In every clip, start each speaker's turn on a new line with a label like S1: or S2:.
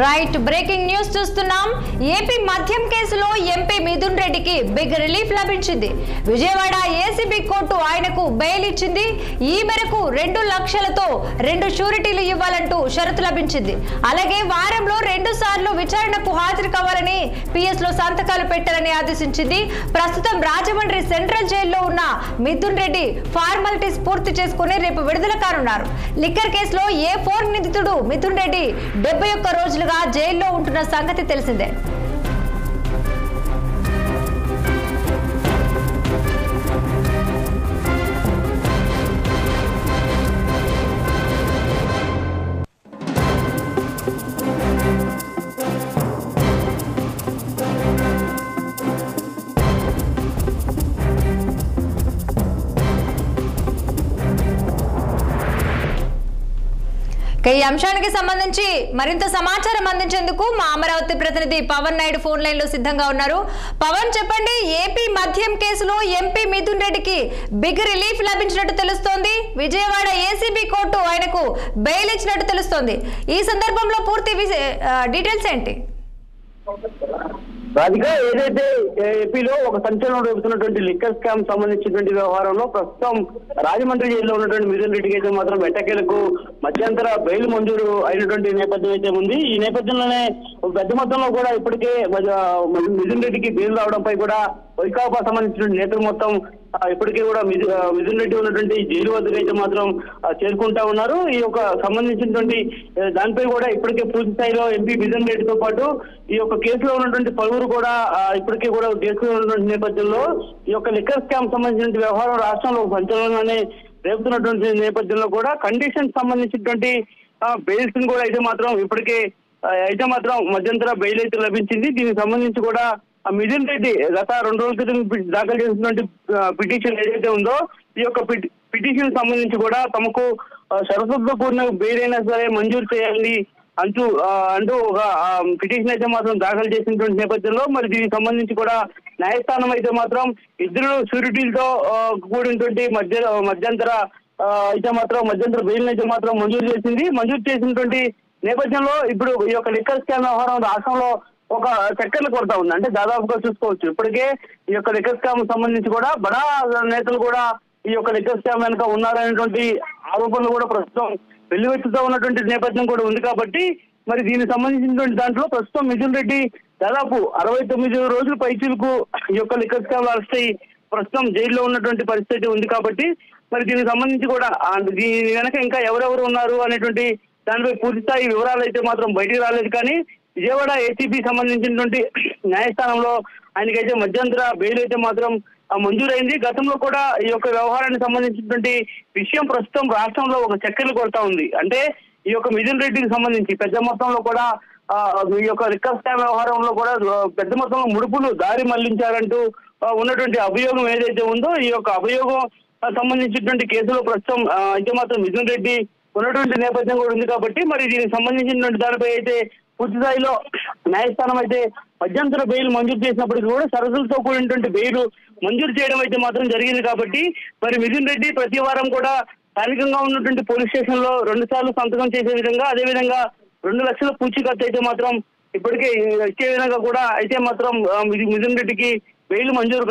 S1: Right breaking news చూస్తున్నాం. AP మద్యం కేసులో ఎంపీ మిథున్ రెడ్డికి బిగ్ రిలీఫ్ లభించింది. విజయవాడ ఏసీబీ కోర్టు ఆయనకు బెయిల్ ఇచ్చింది. ఈ మేరకు 2 లక్షలతో 2 షూరిటీలు ఇవ్వాలంటూ షరతు లభించింది. అలాగే వారంలో 2 సార్లు విచారణకు హాజరు కావాలని పిఎస్ లో సంతకాలు పెట్టాలని ఆదేశించింది. ప్రస్తుతం రాజమండ్రి సెంట్రల్ జైల్లో ఉన్న మిథున్ రెడ్డి ఫార్మాలిటీస్ పూర్తి చేసుకుని రేపు విడుదల కానున్నారు. లిక్కర్ కేసులో A4 నిందితుడు మిథున్ రెడ్డి 71 రోజులుగా జైల్లో ఉంటున్న సంగతి తెలిసిందే. ఈ అంశానికి సంబంధించి మరింత సమాచారం అందించేందుకు మా అమరావతి ప్రతినిధి పవన్ నాయుడు ఫోన్ లైన్ లో సిద్ధంగా ఉన్నారు. పవన్, చెప్పండి, ఏపీ మద్యం కేసులో ఎంపీ మిథున్ రెడ్డికి బిగ్ రిలీఫ్ లభించినట్టు తెలుస్తోంది. విజయవాడ ఏసీబీ కోర్టు ఆయనకు బెయిల్ ఇచ్చినట్టు తెలుస్తోంది. ఈ సందర్భంలో పూర్తి డీటెయిల్స్ ఏంటి?
S2: రాధిక, ఏదైతే ఏపీలో ఒక సంచలనం రేపుతున్నటువంటి లిక్కర్ స్కామ్ సంబంధించినటువంటి వ్యవహారంలో ప్రస్తుతం రాజమండ్రి జైల్లో ఉన్నటువంటి మిథున్ రెడ్డికి అయితే మాత్రం ఎట్టకేలకు మధ్యంతర బెయిల్ మంజూరు అయినటువంటి నేపథ్యం అయితే ఉంది. ఈ నేపథ్యంలోనే పెద్ద మొత్తంలో కూడా ఇప్పటికే మిథున్ రెడ్డికి బెయిల్ రావడంపై కూడా వైకాపా సంబంధించినటువంటి నేతలు మొత్తం ఇప్పటికే కూడా మిథున్ రెడ్డి ఉన్నటువంటి జైలు వద్దకు అయితే మాత్రం చేరుకుంటా ఉన్నారు. ఈ యొక్క సంబంధించినటువంటి దానిపై కూడా ఇప్పటికే పూర్తి స్థాయిలో ఎంపీ మిథున్ రెడ్డితో పాటు ఈ యొక్క కేసులో ఉన్నటువంటి పలువురు కూడా ఇప్పటికే కూడా కేసులో ఉన్నటువంటి నేపథ్యంలో ఈ యొక్క లిక్కర్ స్కామ్ సంబంధించిన వ్యవహారం రాష్ట్రంలో సంచలనంగానే రేపుతున్నటువంటి నేపథ్యంలో కూడా కండిషన్ సంబంధించినటువంటి బెయిల్స్ కూడా అయితే మాత్రం ఇప్పటికే అయితే మాత్రం మధ్యంతర బెయిల్ అయితే లభించింది. దీనికి సంబంధించి కూడా మిథున్ రెడ్డి గత 2 రోజుల క్రితం దాఖలు చేసినటువంటి పిటిషన్ ఏదైతే ఉందో ఈ యొక్క పిటిషన్ సంబంధించి కూడా తమకు షరతులతో కూడిన బెయిల్ అయినా సరే మంజూరు చేయాలి అంటూ ఒక పిటిషన్ అయితే మాత్రం దాఖలు చేసినటువంటి నేపథ్యంలో మరి దీనికి సంబంధించి కూడా న్యాయస్థానం అయితే మాత్రం 2 షూరిటీలతో కూడినటువంటి మధ్యంతర అయితే మాత్రం మధ్యంతర బెయిల్ అయితే మాత్రం మంజూరు చేసింది. మంజూరు చేసినటువంటి నేపథ్యంలో ఇప్పుడు ఈ యొక్క లిక్కర్ స్కామ్ వ్యవహారం రాష్ట్రంలో ఒక చక్కర్లు కొడతా ఉంది. అంటే దాదాపుగా చూసుకోవచ్చు ఇప్పటికే ఈ యొక్క లిక్కర్ స్కామ్ సంబంధించి కూడా బడా నేతలు కూడా ఈ యొక్క లిక్కర్ స్కామ్ వెనుక ఉన్నారనేటువంటి ఆరోపణలు కూడా ప్రస్తుతం వెల్లువెత్తుతూ ఉన్నటువంటి నేపథ్యం కూడా ఉంది. కాబట్టి మరి దీనికి సంబంధించినటువంటి దాంట్లో ప్రస్తుతం మిథున్ రెడ్డి దాదాపు 69 రోజుల పైచీలకు ఈ యొక్క లిక్కర్ స్కామ్ అరెస్ట్ అయ్యి ప్రస్తుతం జైల్లో ఉన్నటువంటి పరిస్థితి ఉంది. కాబట్టి మరి దీనికి సంబంధించి కూడా దీని వెనక ఇంకా ఎవరెవరు ఉన్నారు అనేటువంటి దానిపై పూర్తి స్థాయి వివరాలు అయితే మాత్రం బయటికి రాలేదు. కానీ విజయవాడ ఏసీబీ సంబంధించినటువంటి న్యాయస్థానంలో ఆయనకైతే మధ్యంతర బెయిల్ అయితే మాత్రం మంజూరైంది. గతంలో కూడా ఈ యొక్క వ్యవహారానికి సంబంధించినటువంటి విషయం ప్రస్తుతం రాష్ట్రంలో ఒక చక్కర్లు కొడతా ఉంది. అంటే ఈ యొక్క మిథున్ రెడ్డికి సంబంధించి పెద్ద మొత్తంలో కూడా ఈ యొక్క లిక్కర్ స్కామ్ వ్యవహారంలో కూడా పెద్ద మొత్తంలో ముడుపులు దారి మళ్లించారంటూ ఉన్నటువంటి అభియోగం ఏదైతే ఉందో ఈ యొక్క అభియోగం సంబంధించినటువంటి కేసులో ప్రస్తుతం అయితే మాత్రం మిథున్ రెడ్డి ఉన్నటువంటి నేపథ్యం కూడా ఉంది. కాబట్టి మరి దీనికి సంబంధించినటువంటి దానిపై అయితే పూర్తి స్థాయిలో న్యాయస్థానం అయితే మధ్యంతర బెయిల్ మంజూరు చేసినప్పటికీ కూడా షరతులతో కూడినటువంటి బెయిల్ మంజూరు చేయడం అయితే మాత్రం జరిగింది. కాబట్టి మరి మిథున్ రెడ్డి ప్రతి వారం కూడా స్థానికంగా ఉన్నటువంటి పోలీస్ స్టేషన్ లో 2 సార్లు సంతకం చేసే విధంగా అదేవిధంగా 2 లక్షల పూచీకత్తు అయితే మాత్రం ఇప్పటికే ఇచ్చే విధంగా కూడా అయితే మాత్రం మిథున్ రెడ్డికి బెయిల్ మంజూరు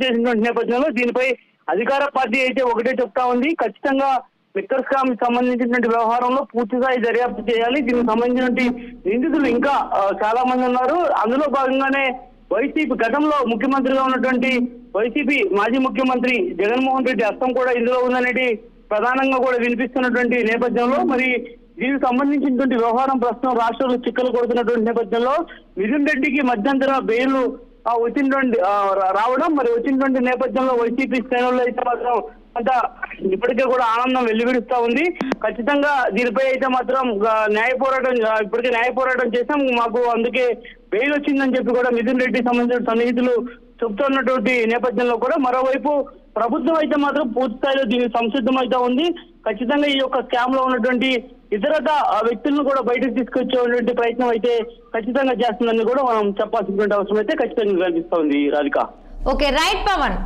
S2: చేసినటువంటి నేపథ్యంలో దీనిపై అధికార పార్టీ అయితే ఒకటే చెప్తా ఉంది, ఖచ్చితంగా లిక్కర్ స్కామ్ సంబంధించినటువంటి వ్యవహారంలో పూర్తిస్థాయి దర్యాప్తు చేయాలి. దీనికి సంబంధించినటువంటి నిందితులు ఇంకా చాలా మంది ఉన్నారు. అందులో భాగంగానే వైసీపీ గతంలో ముఖ్యమంత్రిగా ఉన్నటువంటి వైసీపీ మాజీ ముఖ్యమంత్రి జగన్మోహన్ రెడ్డి హస్తం కూడా ఇందులో ఉందనేది ప్రధానంగా కూడా వినిపిస్తున్నటువంటి నేపథ్యంలో మరి దీనికి సంబంధించినటువంటి వ్యవహారం ప్రస్తుతం రాష్ట్రంలో చిక్కలు కొడుతున్నటువంటి నేపథ్యంలో మిథున్ రెడ్డికి మధ్యంతర బెయిల్ వచ్చినటువంటి రావడం మరి వచ్చినటువంటి నేపథ్యంలో వైసీపీ శ్రేణుల్లో అయితే మాత్రం అంత ఇప్పటికే కూడా ఆనందం వెల్లివిడుస్తా ఉంది. ఖచ్చితంగా దీనిపై అయితే మాత్రం ఇప్పటికే న్యాయ పోరాటం చేశాం, మాకు అందుకే బెయిల్ వచ్చిందని చెప్పి కూడా మిథున్ రెడ్డి సంబంధించిన సన్నిహితులు చెబుతున్నటువంటి నేపథ్యంలో కూడా మరోవైపు ప్రభుత్వం అయితే మాత్రం పూర్తి స్థాయిలో దీనికి సంసిద్ధమైతే ఉంది. ఖచ్చితంగా ఈ యొక్క స్కామ్ లో ఉన్నటువంటి ఇతరత వ్యక్తులను కూడా బయటకు తీసుకొచ్చేటువంటి ప్రయత్నం అయితే ఖచ్చితంగా చేస్తుందని కూడా మనం చెప్పాల్సినటువంటి అవసరం అయితే ఖచ్చితంగా కనిపిస్తా ఉంది. రాధిక.
S1: Okay, right Pawan.